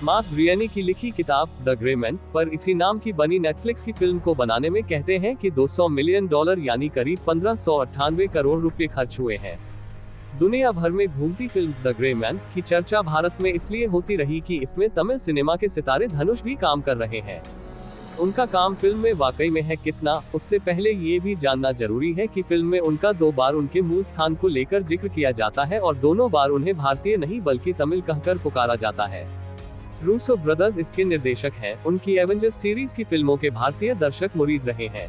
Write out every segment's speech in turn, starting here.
Mark ब्रियनी की लिखी किताब द ग्रे मैन पर इसी नाम की बनी नेटफ्लिक्स की फिल्म को बनाने में कहते हैं कि $200 मिलियन यानी करीब 1598 करोड़ रुपए खर्च हुए हैं। दुनिया भर में घूमती फिल्म द ग्रे मैन की चर्चा भारत में इसलिए होती रही कि इसमें तमिल सिनेमा के सितारे धनुष भी काम कर रहे हैं। उनका काम फिल्म में वाकई में है कितना, उससे पहले ये भी जानना जरूरी है कि फिल्म में उनका 2 बार उनके मूल स्थान को लेकर जिक्र किया जाता है और दोनों बार उन्हें भारतीय नहीं बल्कि तमिल कहकर पुकारा जाता है। रूसो ब्रदर्स इसके निर्देशक हैं। उनकी एवेंजर्स सीरीज की फिल्मों के भारतीय दर्शक मुरीद रहे हैं।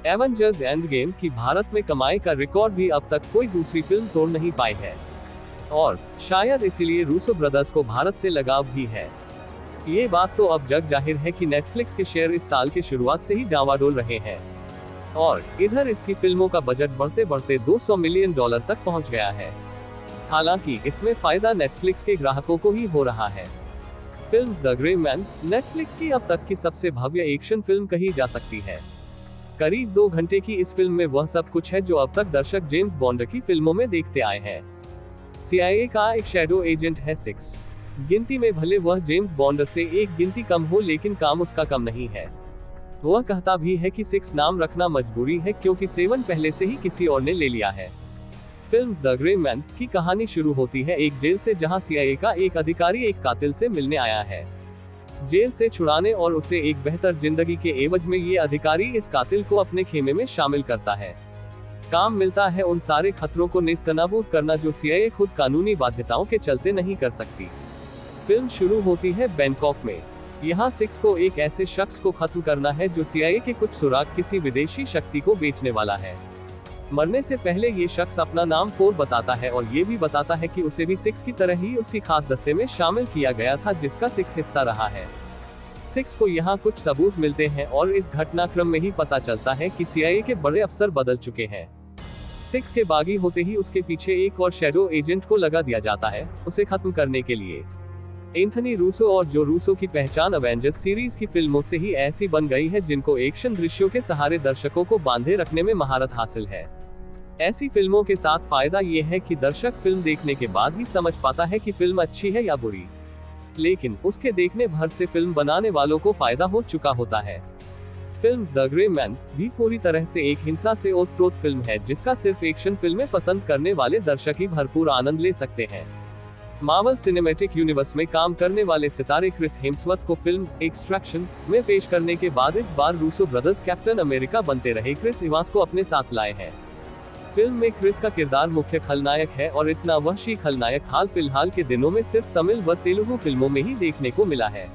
एवेंजर्स एंड गेम की भारत में कमाई का रिकॉर्ड भी अब तक कोई दूसरी फिल्म तोड़ नहीं पाई है और शायद इसीलिए रूसो ब्रदर्स को भारत से लगाव भी है। ये बात तो अब जग जाहिर है कि नेटफ्लिक्स के शेयर इस साल के शुरुआत से ही डावाडोल रहे हैं और इधर इसकी फिल्मों का बजट बढ़ते बढ़ते $200 मिलियन तक पहुंच गया है। हालांकि इसमें फायदा नेटफ्लिक्स के ग्राहकों को ही हो रहा है। Film the grey man Netflix की अब तक की सबसे भव्य एक्शन फिल्म कही जा सकती है। करीब 2 घंटे की इस फिल्म में वह सब कुछ है जो अब तक दर्शक जेम्स बॉन्ड की फिल्मों में देखते आए हैं। CIA का एक शैडो एजेंट है 6। गिनती में भले वह जेम्स बॉन्ड से एक गिनती कम हो लेकिन काम उसका कम नहीं है। वह कहता भी है कि 6 नाम रखना मजबूरी है क्योंकि 7 पहले से ही किसी और ने ले लिया है। फिल्म द ग्रे मैन की कहानी शुरू होती है एक जेल से जहां CIA का एक अधिकारी एक कातिल से मिलने आया है। जेल से छुड़ाने और उसे एक बेहतर जिंदगी के एवज में ये अधिकारी इस कातिल को अपने खेमे में शामिल करता है। काम मिलता है उन सारे खतरों को नेस्तनाबूद करना जो CIA खुद कानूनी बाध्यताओं के चलते नहीं कर सकती। फिल्म शुरू होती है बैंकॉक में। यहाँ 6 को एक ऐसे शख्स को खत्म करना है जो CIA के कुछ सुराग किसी विदेशी शक्ति को बेचने वाला है। मरने से पहले ये शख्स अपना नाम 4 बताता है और ये भी बताता है कि उसे भी 6 की तरह ही उसी खास दस्ते में शामिल किया गया था जिसका 6 हिस्सा रहा है। 6 को यहाँ कुछ सबूत मिलते हैं और इस घटनाक्रम में ही पता चलता है कि CIA के बड़े अफसर बदल चुके हैं। 6 के बागी होते ही उसके पीछे एक और शैडो एजेंट को लगा दिया जाता है उसे खत्म करने के लिए। एंथनी रूसो और जो रूसो की पहचान एवेंजर्स सीरीज की फिल्मों से ही ऐसी बन गई है जिनको एक्शन दृश्यों के सहारे दर्शकों को बांधे रखने में महारत हासिल है। ऐसी फिल्मों के साथ फायदा ये है कि दर्शक फिल्म देखने के बाद ही समझ पाता है कि फिल्म अच्छी है या बुरी, लेकिन उसके देखने भर से फिल्म बनाने वालों को फायदा हो चुका होता है। फिल्म द ग्रे मैन भी पूरी तरह से एक हिंसा से ओतप्रोत फिल्म है जिसका सिर्फ एक्शन फिल्में पसंद करने वाले दर्शक ही भरपूर आनंद ले सकते हैं। मार्वल सिनेमैटिक यूनिवर्स में काम करने वाले सितारे क्रिस हेम्सवर्थ को फिल्म एक्सट्रैक्शन में पेश करने के बाद इस बार रूसो ब्रदर्स कैप्टन अमेरिका बनते रहे क्रिस इवांस को अपने साथ लाए हैं। फिल्म में क्रिस का किरदार मुख्य खलनायक है और इतना वहशी खलनायक हाल फिलहाल के दिनों में सिर्फ तमिल व तेलुगु फिल्मों में ही देखने को मिला है।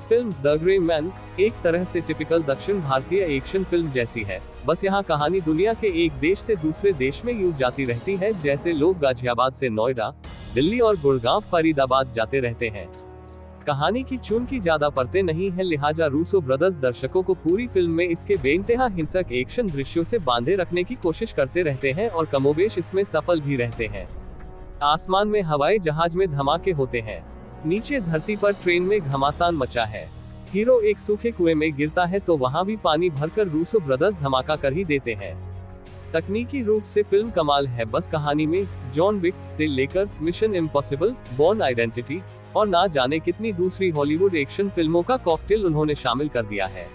फिल्म द ग्रे मैन एक तरह से टिपिकल दक्षिण भारतीय एक्शन फिल्म जैसी है, बस यहाँ कहानी दुनिया के एक देश से दूसरे देश में यूं जाती रहती है जैसे लोग गाजियाबाद से नोएडा, दिल्ली और गुड़गांव फरीदाबाद जाते रहते हैं। कहानी की चूंकि ज्यादा परतें नहीं है लिहाजा रूसो ब्रदर्स दर्शकों को पूरी फिल्म में इसके बेइंतहा हिंसक एक्शन दृश्यों से बांधे रखने की कोशिश करते रहते हैं और कमोबेश इसमें सफल भी रहते हैं। आसमान में हवाई जहाज में धमाके होते हैं, नीचे धरती पर ट्रेन में घमासान मचा है, हीरो एक सूखे कुएं में गिरता है तो वहां भी पानी भरकर रूसो ब्रदर्स धमाका कर ही देते हैं। तकनीकी रूप से फिल्म कमाल है, बस कहानी में जॉन विक से लेकर मिशन इम्पॉसिबल, बॉर्न आइडेंटिटी और ना जाने कितनी दूसरी हॉलीवुड एक्शन फिल्मों का कॉकटेल उन्होंने शामिल कर दिया है।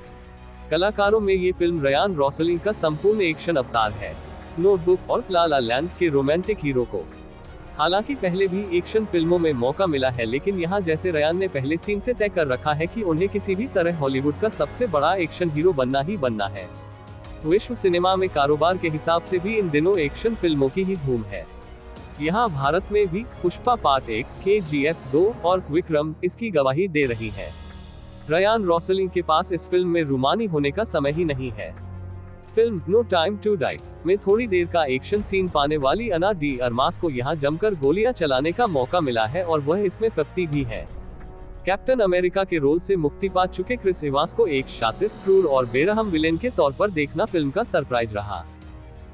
कलाकारों में ये फिल्म रयान रोसलिंग का संपूर्ण एक्शन अवतार है, नोटबुक और ला ला लैंड के रोमांटिक हीरो को। हालांकि पहले भी एक्शन फिल्मों में मौका मिला है लेकिन यहाँ जैसे रयान ने पहले सीन से तय कर रखा है कि उन्हें किसी भी तरह हॉलीवुड का सबसे बड़ा एक्शन हीरो बनना ही बनना है। विश्व सिनेमा में कारोबार के हिसाब से भी इन दिनों एक्शन फिल्मों की ही धूम है। यहाँ भारत में भी पुष्पा पार्ट 1, KGF 2 और विक्रम इसकी गवाही दे रही है। रयान रोसलिंग के पास इस फिल्म में रूमानी होने का समय ही नहीं है। Film no time to die में थोड़ी देर का एक्शन सीन पाने वाली अना डी अरमास को यहाँ जमकर गोलियां चलाने का मौका मिला है और वह इसमें फप्ती भी है। कैप्टन अमेरिका के रोल से मुक्ति पा चुके क्रिस इवांस को एक शातिर, क्रूर और बेरहम विलेन के तौर पर देखना फिल्म का सरप्राइज रहा।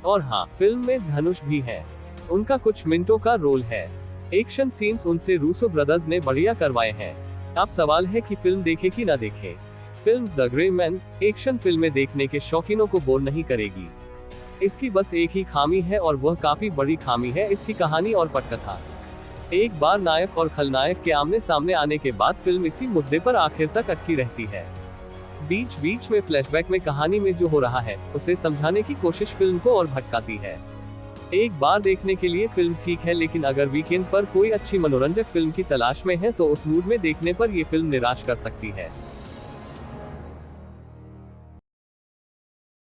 और हाँ, फिल्म में धनुष भी है, उनका कुछ मिनटों का रोल है। एक्शन सीन्स उनसे रूसो ब्रदर्स ने बढ़िया करवाए हैं। अब सवाल है कि फिल्म देखे कि ना देखे। Film the grey man action फिल्में देखने के शौकीनों को बोर नहीं करेगी। इसकी बस एक ही खामी है और वह काफी बड़ी खामी है, इसकी कहानी और पटकथा। एक बार नायक और खलनायक के आमने सामने आने के बाद फिल्म इसी मुद्दे पर आखिर तक अटकी रहती है। बीच बीच में फ्लैशबैक में कहानी में जो हो रहा है उसे समझाने की कोशिश फिल्म को और भटकाती है। एक बार देखने के लिए फिल्म ठीक है, लेकिन अगर वीकेंड पर कोई अच्छी मनोरंजक फिल्म की तलाश में है तो उस मूड में देखने पर ये फिल्म निराश कर सकती है।